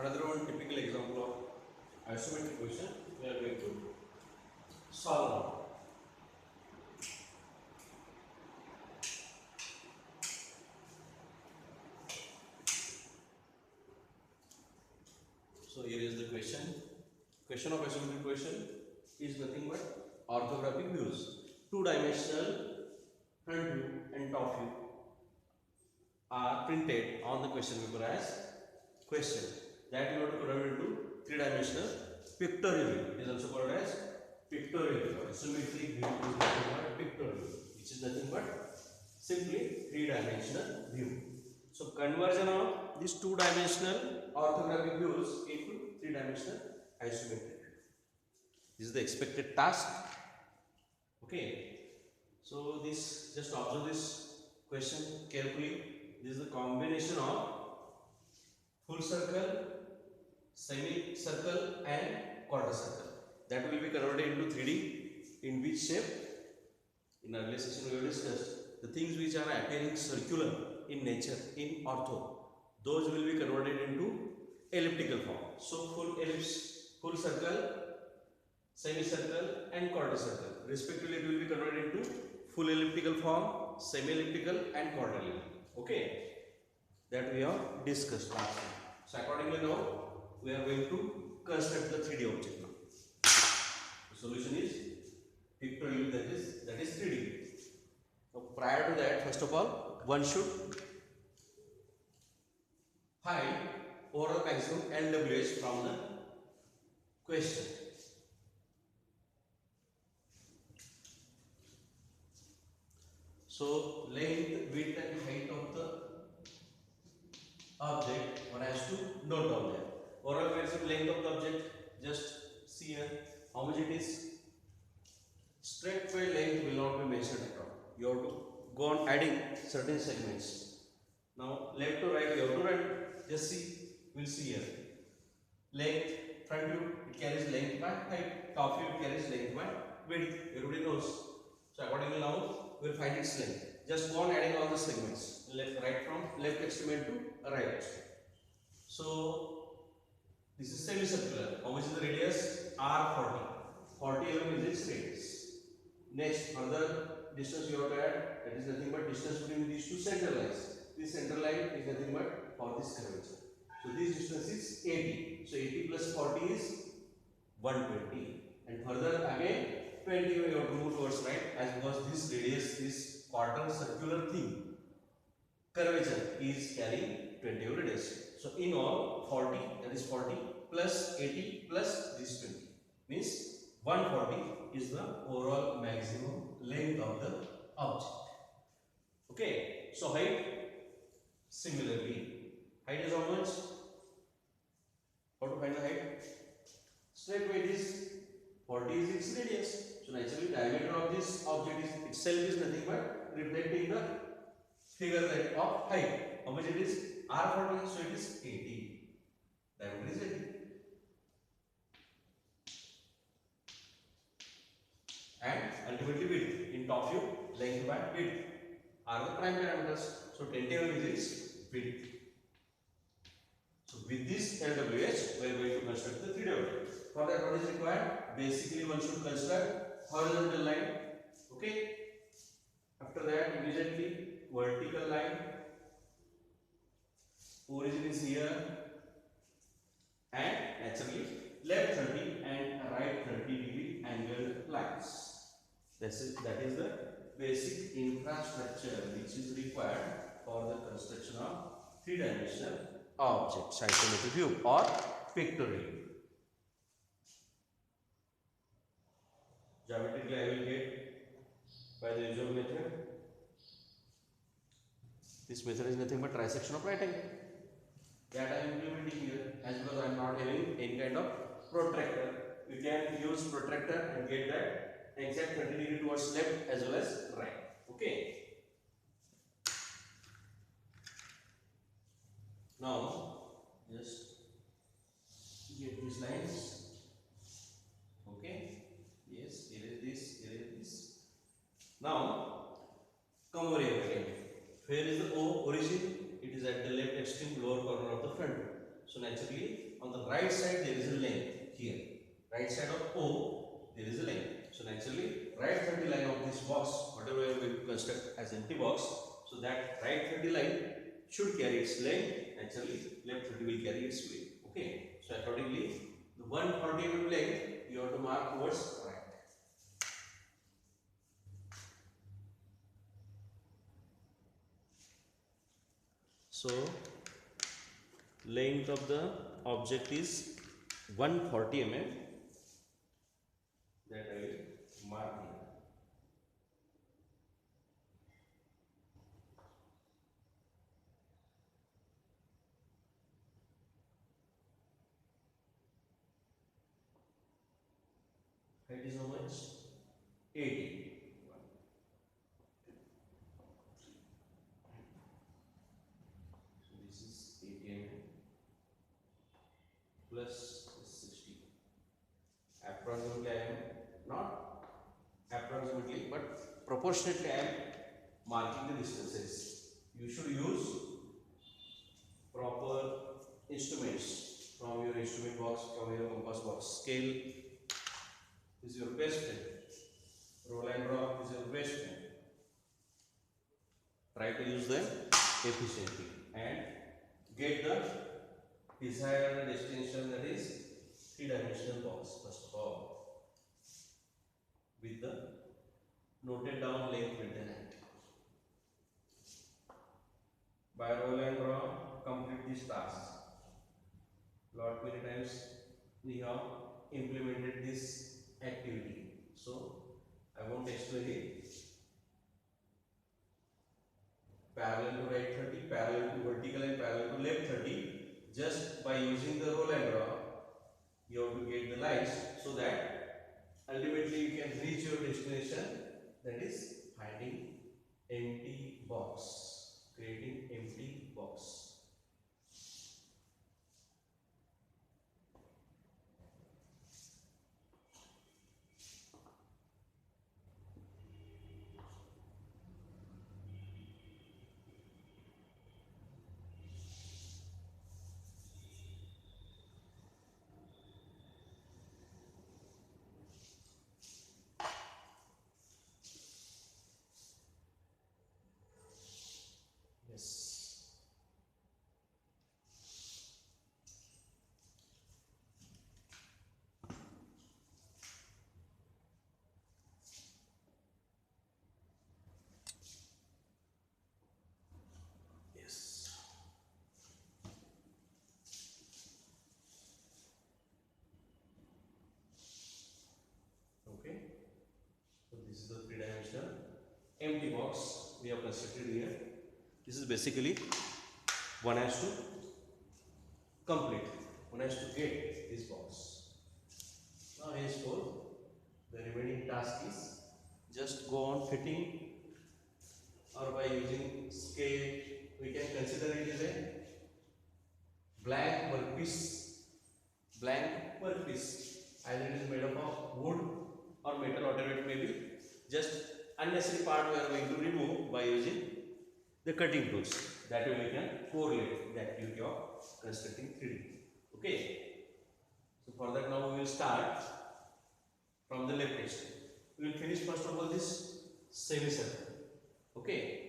another one typical example of isometric question we are going to solve now. So here is the question. Question of isometric question is nothing but orthographic views. Two-dimensional front view and top view are printed on the question paper as question. That you have to convert into three-dimensional pictorial view. It is also called as pictorial view. Isometric view is nothing but pictorial view, which is nothing but simply three-dimensional view. So conversion of these two-dimensional orthographic views into three-dimensional isometric view. This is the expected task. Okay. So this, just observe this question carefully. This is the combination of full circle, semi-circle and quarter circle. That will be converted into 3D. In which shape? In earlier session we have discussed the things which are appearing circular in nature in ortho. Those will be converted into elliptical form. So full ellipse, full circle, semicircle and quarter circle. Respectively it will be converted into full elliptical form, semi-elliptical and quarter elliptical. Okay, that we have discussed last time. So accordingly now we are going to construct the 3D object now. The solution is pictorial, that is 3D. Now prior to that, first of all, one should find overall maximum LWH from the question. So length, width and height of the object one has to note down there. Overall maximum length of the object, just see here how much it is. Straightway length will not be mentioned at all. You have to go on adding certain segments. Now left to right you have to write. Just see, we'll see here. Length, front view it carries length by height, top view it carries length by width. Everybody knows. So accordingly now we will find its length. Just go on adding all the segments. Right from left extremity to right extremity. So this is semicircular. How much is the radius? R40. 40 mm is its radius. Next, further distance you have to add. That is nothing but distance between these two center lines. This center line is nothing but for this curvature. So this distance is 80. So 80 plus 40 is 120. And further again 20 you have to move towards right, as because this radius, this quarter circular thing, curvature is carrying 20 radius. So in all 40, that is 40 plus 80 plus this 20 means 140 is the overall maximum length of the object. Okay, so height similarly. Height is how much? How to find the height? Straight weight is 40 is its radius. So naturally diameter of this object is itself is nothing but reflecting the figure that of height. How much it is? R40, so it is 80. Diameter is 80. And ultimately width. In top view, length by width are the prime parameters. So 20 mm is its width. So with this LWH, we are going to construct the 3D object. For that, what is required? Basically, one should construct horizontal line. Okay. After that, immediately vertical line. Origin is here, and naturally left 30 and right 30-degree angled lines. That is the basic infrastructure which is required for the construction of three-dimensional object, isometric view or pictorial view. Geometrically I will get by the usual method. This method is nothing but trisection of right angle. That I am implementing here, as because I am not having any kind of protractor. You can use protractor and get that exact 30 degree towards left as well as right. Okay. Now just get these lines. Okay. Yes, erase this. Now come over here again. Where is the O origin? It is at the left extreme lower corner of the front. So naturally on the right side there is a length here. Right side of O there is a length. So naturally right 30 line of this box, whatever we are going to construct as empty box, so that right 30 line should carry its length. Naturally left 30 will carry its weight. Okay. So accordingly the 140 mm length you have to mark towards right. So length of the object is 140 mm, that I will mark here. Height is how much? 80. So this is 80 mm plus 60. Approximately I am not approximately but proportionately I am marking the distances. You should use proper instruments from your instrument box, from your compass box. Scale is your best friend. Roll and draw is your best friend. Try to use them efficiently and get the desired destination, that is 3-dimensional box first of all, with the noted down length, width and height. By roll and draw, complete this task. Lot many times we have implemented this activity, so I won't explain it. Parallel to right 30, parallel to vertical and parallel to left 30. Just by using the roll and draw, you have to get the lines so that ultimately you can reach your destination, that is finding empty box, creating empty box. Yes. Yes. Okay. So this is the 3-dimensional empty box we have constructed here. This is basically one has to complete, one has to get this box. Now henceforth the remaining task is just go on fitting, or by using scale we can consider it as a blank workpiece. Blank workpiece, either it is made up of wood or metal, whatever it may be. Just unnecessary part we are going to remove by using the cutting tools. That way we can correlate the activity of constructing 3D. Okay. So for that now we will start from the left extreme. We will finish first of all this semicircle. Okay.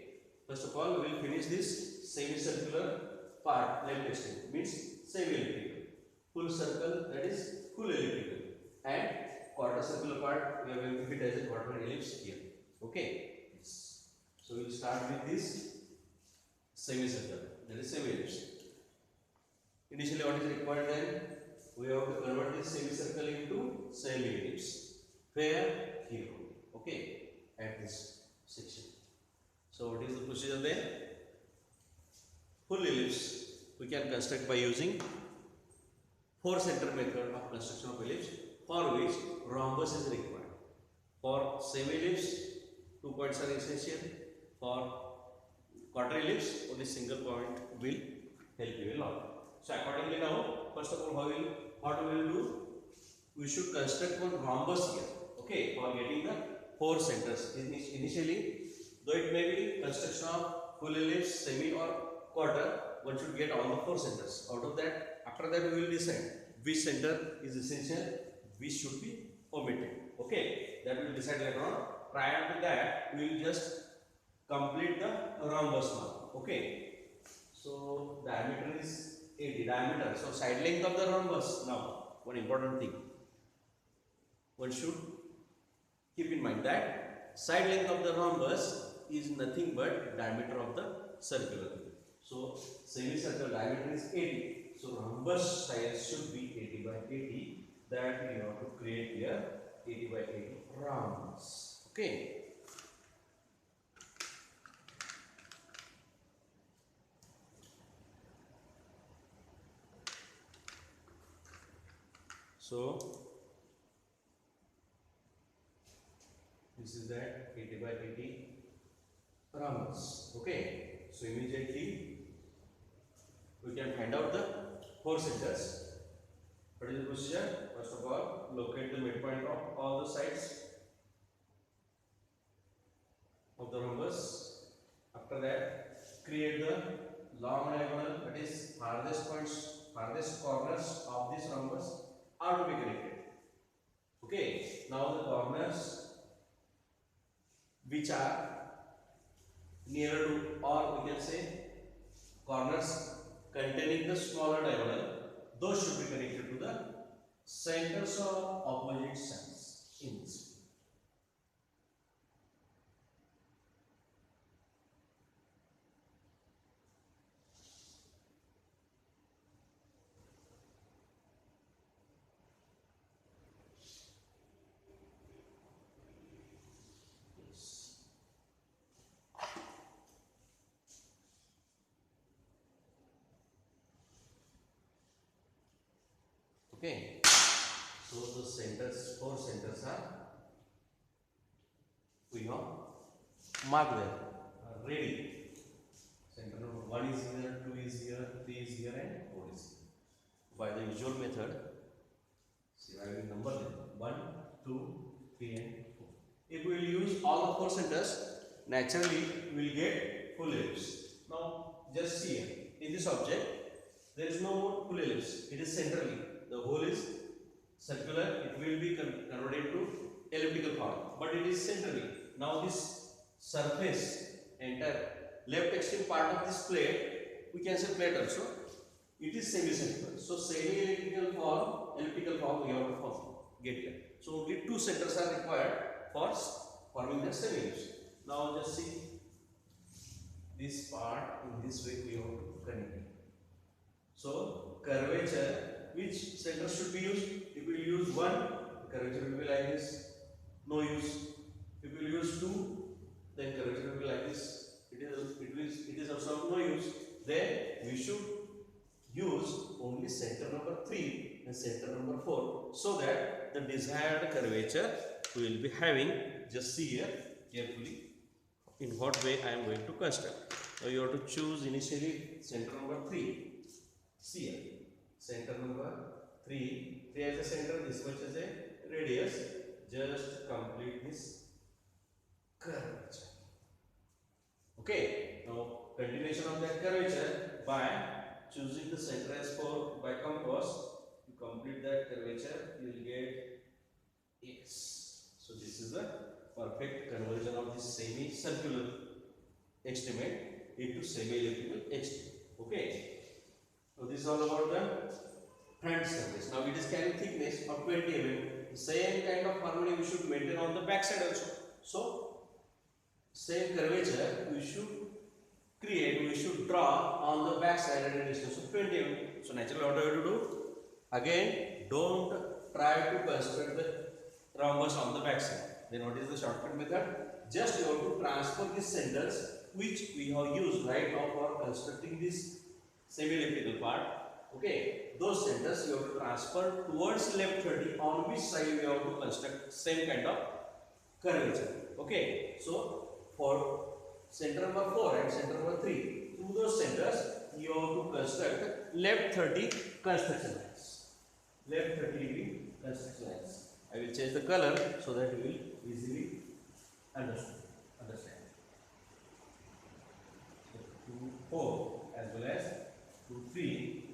First of all we will finish this semicircular part, left extreme, means semi-elliptical. Full circle, that is full elliptical, and quarter circular part we are going to fit as a quarter ellipse here. Okay. Yes. So we will start with this semicircle, that is semi-ellipse. Initially what is required then? We have to convert this semicircle into semi-ellipse. Where? Here. Okay. At this section. So what is the procedure then? Full ellipse we can construct by using 4-center method of construction of ellipse, for which rhombus is required. For semi-ellipse 2 points are essential. For quarter ellipse only single point will help you a lot. So accordingly now, first of all what we will do? We should construct one rhombus here. Okay, for getting the 4 centers. Initially, though it may be construction of full ellipse, semi or quarter, one should get all the 4 centers. Out of that, after that we will decide which center is essential, which should be omitted. Okay, that we will decide later on. Prior to that, we will just complete the rhombus now. Okay, so diameter is 80 diameter. So side length of the rhombus. Now one important thing one should keep in mind, that side length of the rhombus is nothing but diameter of the circular. So semicircle diameter is 80. So rhombus size should be 80 by 80. That we have to create here 80 by 80 rhombus. Okay. So this is that 80 by 80 rhombus. Okay. So immediately we can find out the 4 centers. What is the procedure? First of all, locate the midpoint of all the sides of the rhombus. After that, create the long diagonal, that is farthest points, farthest corners of this rhombus are to be connected. Okay. Now the corners which are nearer to, or we can say corners containing the smaller diagonal, those should be connected to the centers of opposite sides in this. Okay, so the centers, 4 centers are we have marked there, ready. Center number 1 is here, 2 is here, 3 is here, and 4 is here. By the usual method, see, I will number them 1, 2, 3, and 4. If we will use all the 4 centers, naturally we will get full ellipse. Now, just see here, in this object, there is no more full ellipse, it is centrally. The whole is circular, it will be converted to elliptical form, but it is centrally. Now this surface, entire left extreme part of this plate, we can say plate also, it is semicircular. So semi-elliptical form, elliptical form we have to get here. So only 2 centers are required for forming the semi-ellipse. Now just see this part, in this way we have to connect it. So curvature, which center should be used? If we use 1, curvature will be like this, no use. If we use 2, then curvature will be like this, it is also no use. Then we should use only center number 3 and center number 4, so that the desired curvature we will be having. Just see here carefully in what way I am going to construct. Now you have to choose initially center number 3. See here, center number 3 as a center, this much as a radius. Just complete this curvature. Okay, now continuation of that curvature by choosing the center as 4 by compass. You complete that curvature, you will get X. So this is the perfect conversion of this semi-circular extremate into semi-elliptical extremate. Okay. So this is all about the front surface. Now it is carrying thickness of 20 mm. The same kind of harmony we should maintain on the back side also. So same curvature we should create, we should draw on the back side at a distance of 20 mm. So naturally what do you have to do? Again, don't try to construct the rhombus on the back side. Then what is the shortcut method? Just you have to transfer these centers which we have used right now for constructing this semi-elliptical part. Okay, those centers you have to transfer towards left 30, on which side we have to construct same kind of curvature. Okay, so for center number 4 and center number 3, through those centers you have to construct left 30 construction lines. Left 30 degree construction lines. I will change the color so that you will easily understand. So 2, 4 as 2, 3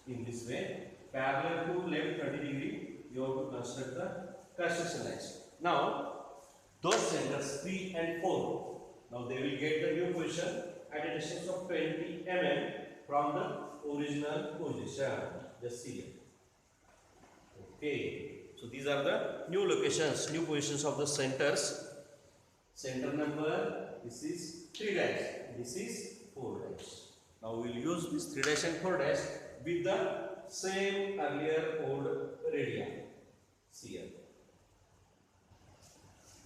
in this way. Parallel to left 30°, you have to construct the construction lines. Now, those centers 3 and 4, now they will get the new position at a distance of 20 mm from the original position. Just see here. Okay, so these are the new locations, new positions of the centers. Center number, this is 3 dash, this is 4 dash. Now we will use this 3 dash and 4 dash with the same earlier old radii. See here.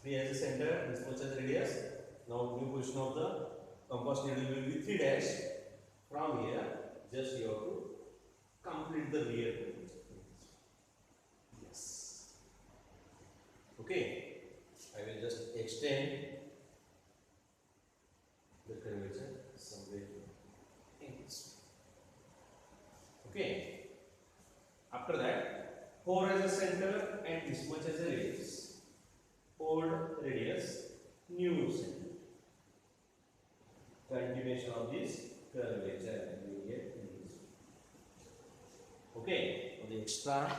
3 as a center, this much as radius. Now new position of the compass needle will be 3 dash. From here, just you have to complete the rear. Yes. Okay. I will just extend the curvature somewhere in this. Okay. After that, 4 as a center and this much as a radius. Old radius, new center. Continuation of this curvature we will get in this. Okay. For the extra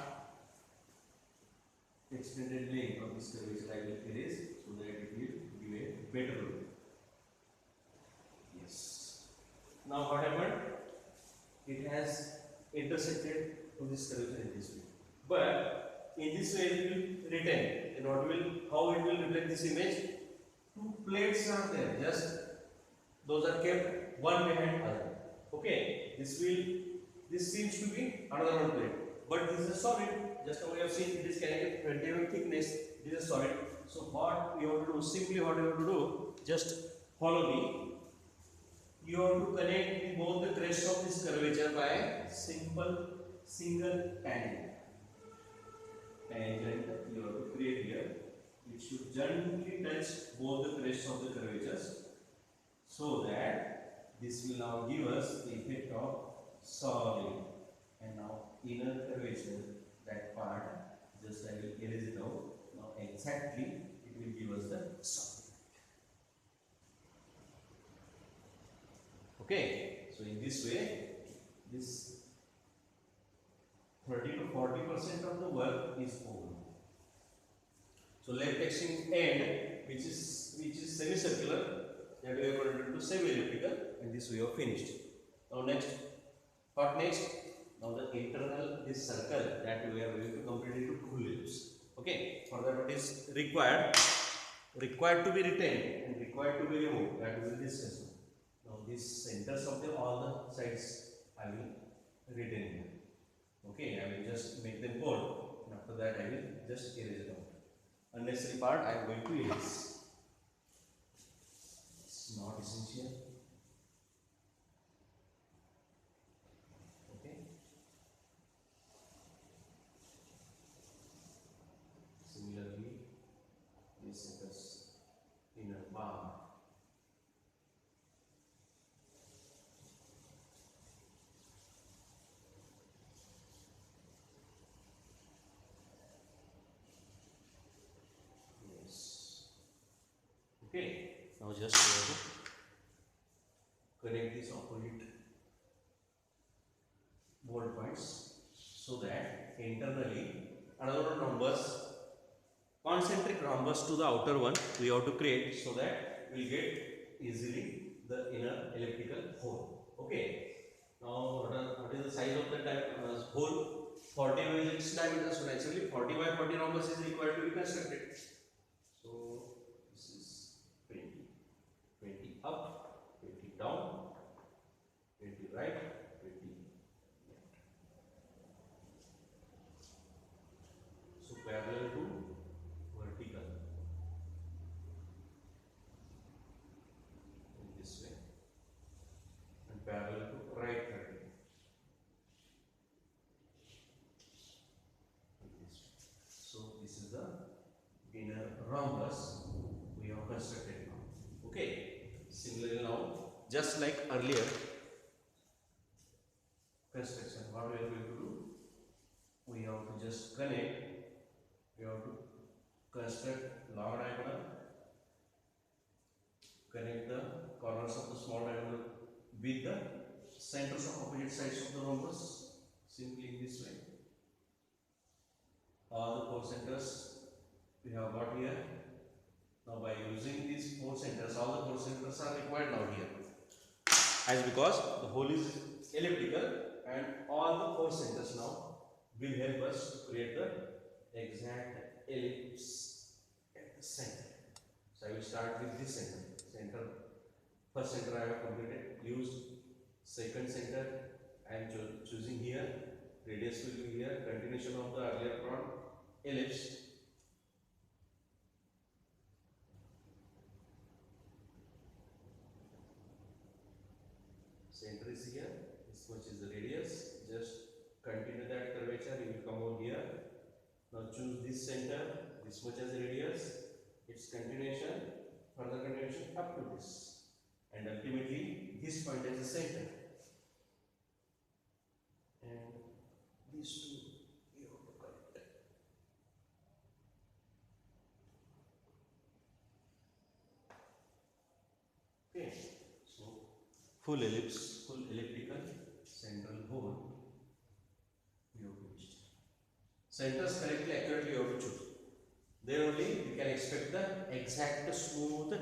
extended length of this curvature I will erase so that it will give a better look. Yes. Now what happened? It has intersected to this curvature in this way. But in this way it will retain. And what will, how it will reflect this image? Two plates are there. Just those are kept one behind other. Okay. This seems to be another one plate. But this is a solid. Just now we have seen it is carrying 20 mm thickness. It is a solid. So what you have to do? Simply what you have to do? Just follow me. You have to connect both the crests of this curvature by simple single tangent. Tangent you have to create here. It should gently touch both the crests of the curvatures, so that this will now give us the effect of solid. And now inner curvature, that part, just I will erase it out. Now exactly it will give us the solid. Okay, so in this way, this 30 to 40% of the work is over. So left extreme end, which is semicircular, that we are going to do semi-elliptical, and this we have finished. Now next, what next? Now the internal, this circle that we are going to complete into 2 loops. Okay, for that what is required? Required to be retained and required to be removed. That we will discuss. Now these centers of all the sides I will retain here. Okay, I will just make them bold, and after that I will just erase it out. Unnecessary part I am going to erase. It's not essential. Okay. Similarly, this is inner bar. Okay, now just connect these opposite bolt points so that internally another rhombus, concentric rhombus to the outer one we have to create, so that we will get easily the inner elliptical hole. Okay, now what is the size of the hole? 40 by 6 diameter, so naturally 40 by 40 rhombus is required to be constructed. So this is 20 up, 20 down, 20 right, 20 left. So parallel to vertical in this way, and parallel to right 30 in this way. So this is the inner rhombus we have constructed now. Okay. Similarly now, just like earlier construction, what we are going to do? We have to just connect, we have to construct long diagonal, connect the corners of the small diagonal with the centers of opposite sides of the rhombus simply in this way. All the four centers we have got here. Now by using these four centers, all the four centers are required now here. As because the hole is elliptical and all the four centers now will help us to create the exact ellipse at the center. So I will start with this center. First center I have completed, used. Second center I am choosing here. Radius will be here. Continuation of the earlier drawn ellipse. Center is here. This much is the radius. Just continue that curvature. You will come over here. Now choose this center. This much as radius. Its continuation. Further continuation up to this. And ultimately this point as the center. And these two you have to connect. Okay. So full ellipse, full elliptical central hole we have reached. Centers correctly, accurately you have to choose. Then only we can expect the exact smooth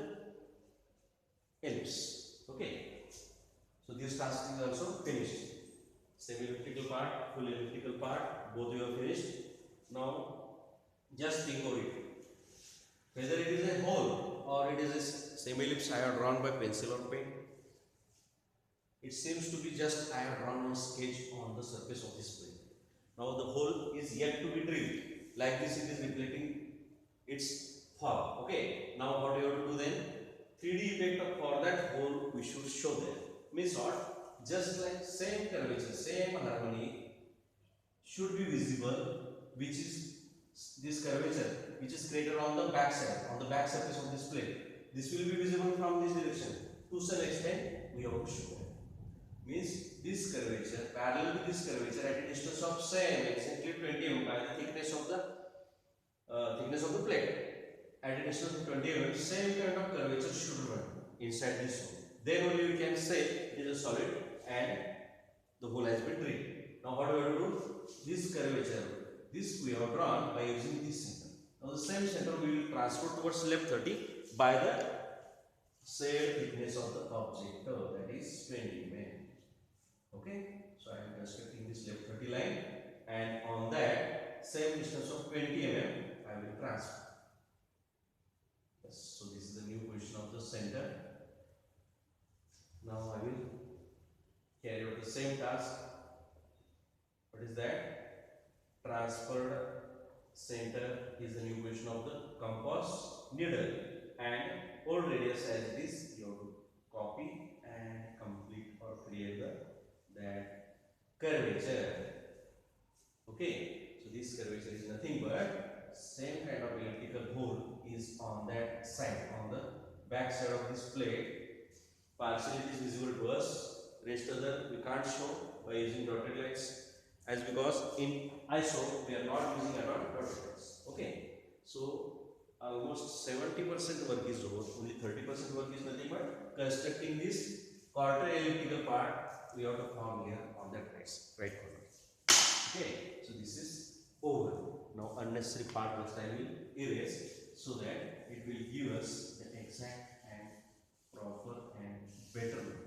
ellipse. Okay. So this task is also finished. Semi-elliptical part, full elliptical part, both you have finished. Now just think of it. Whether it is a hole or it is a semi-ellipse I have drawn by pencil or pen. It seems to be just I have drawn a sketch on the surface of this plate. Now the hole is yet to be drilled. Like this it is reflecting its form. Okay. Now what you have to do then? 3D effect for that hole we should show there. Means what? Just like same curvature, same harmony should be visible, which is this curvature which is created on the back side, on the back surface of this plate. This will be visible from this direction. To some extent we have to show that. Means this curvature parallel to this curvature at a distance of same exactly 20 mm by the thickness of the plate. At a distance of 20 mm, same kind of curvature should run inside this hole. Then only you can say it is a solid and the hole has been drilled. Now what do we have to do? This curvature, this we have drawn by using this center. Now the same center we will transfer towards left 30 by the said thickness of the object, that is 20 mm. Okay, so I am constructing this left 30 line and on that same distance of 20 mm I will transfer. Yes, so this is the new position of the center. Now I will carry out the same task. What is that? Transferred center is the new position of the compass needle and old radius as it is you have to copy and complete or create that curvature. Okay, so this curvature is nothing but same kind of elliptical hole is on that side, on the back side of this plate. Partially it is visible to us, rest other we can't show by using dotted lines, as because in ISO we are not using at all dotted lines. Okay, so almost 70% work is over, only 30% work is nothing but constructing this quarter elliptical part we have to form here on that right corner. Okay, so this is over. Now unnecessary part which I will erase so that it will give us the exact and proper and better look.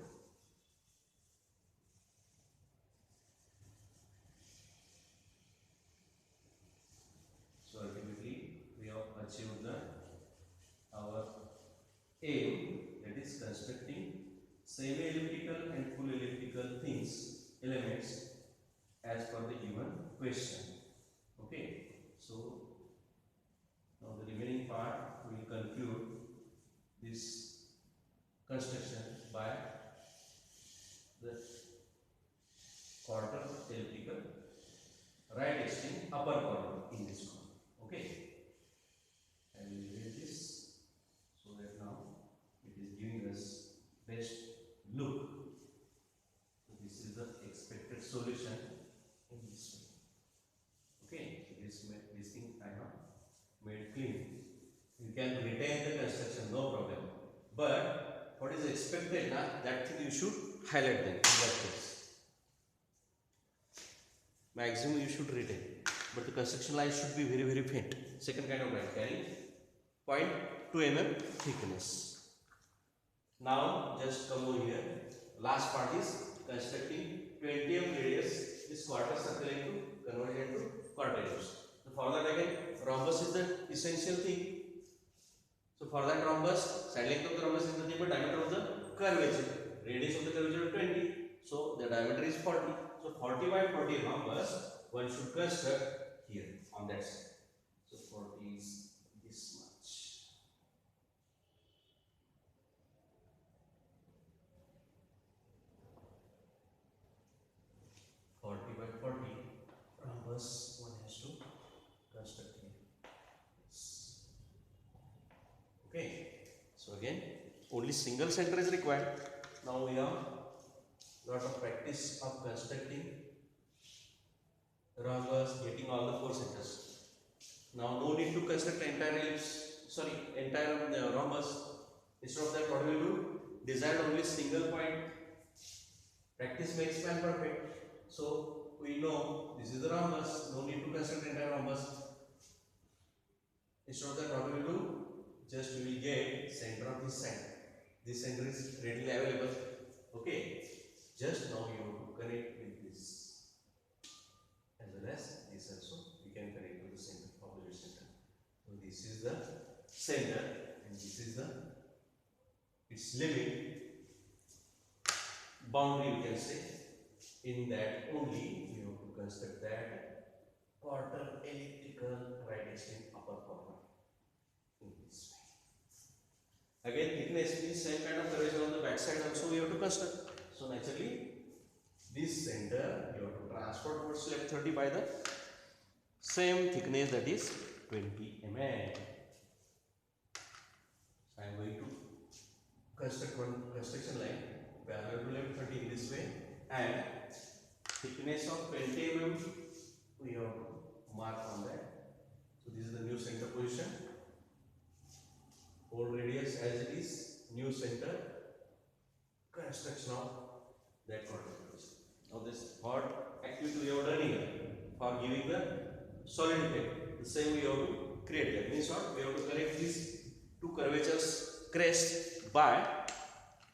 So ultimately we have achieved our aim, that is constructing semi-elliptical and full elliptical elements as per the given question. Okay, so now the remaining part we will conclude this construction by the quarter elliptical right extreme upper corner in this corner. Okay, I will erase this so that now it is giving us best look. So this is the expected solution in this way. Okay, so this thing I have made clean. You can retain the construction, no problem. But what is expected now, that thing you should highlight them in that case. Maximum you should retain, but the construction line should be very faint. Second kind of line carrying 0.2 mm thickness. Now just come over here. Last part is constructing 20 mm radius this quarter circle into converted into quadrilaterals. So for that again rhombus is the essential thing. So for that rhombus, side length of the rhombus is nothing but diameter of the curvature. Radius of the curvature is 20. So the diameter is 40. So 40 by 40 rhombus one should construct here on that side. So 40 is this much. 40 by 40 rhombus one has to construct here. Okay. So again, only single center is required. Now we have lot of practice of constructing rhombus, getting all the 4 centers. Now no need to construct entire rhombus. Instead of that, what we will do? Decide only single point. Practice makes man perfect. So we know this is the rhombus. No need to construct entire rhombus. Instead of that, what we will do? Just we will get center of this side. This center is readily available. Okay. Just now you have to connect with this as well as this also. We can connect to the center, opposite center. So this is the center and this is the its limit boundary, you can say. In that only you have to construct that quarter elliptical right extreme upper corner in this way. Again, thickness means same kind of curvature on the back side also we have to construct. So naturally, this center you have to transfer towards left 30 by the same thickness, that is 20 mm. So I am going to construct one construction line parallel to left 30 in this way, and thickness of 20 mm we have to mark on that. So this is the new center position. Old radius as it is, new center, construction of that quarter. Now this what activity we have done here for giving the solid effect. The same we have to create here. Means what? We have to connect these two curvatures crest by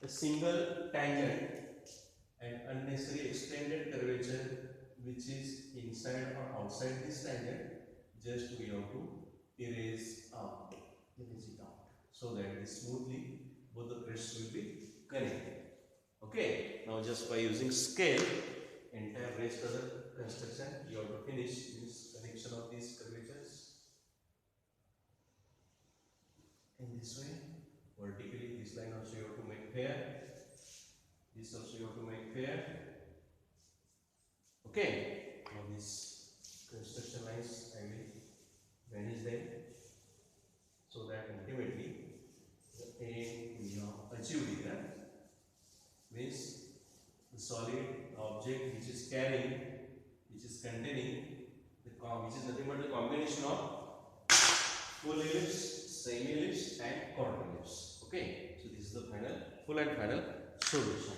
a single tangent and unnecessary extended curvature which is inside or outside this tangent. Just we have to erase out, so that smoothly both the crests will be connected. Okay, now just by using scale, entire rest of the construction you have to finish this connection of these curvatures in this way. Vertically, this line also you have to make fair. This also you have to make fair. Okay, now these construction lines I will manage them so that ultimately the aim we have achieved here means the solid object which is carrying, which is containing the which is nothing but the combination of full ellipse, semi ellipse and quarter ellipse. Okay, so this is the final full and final solution.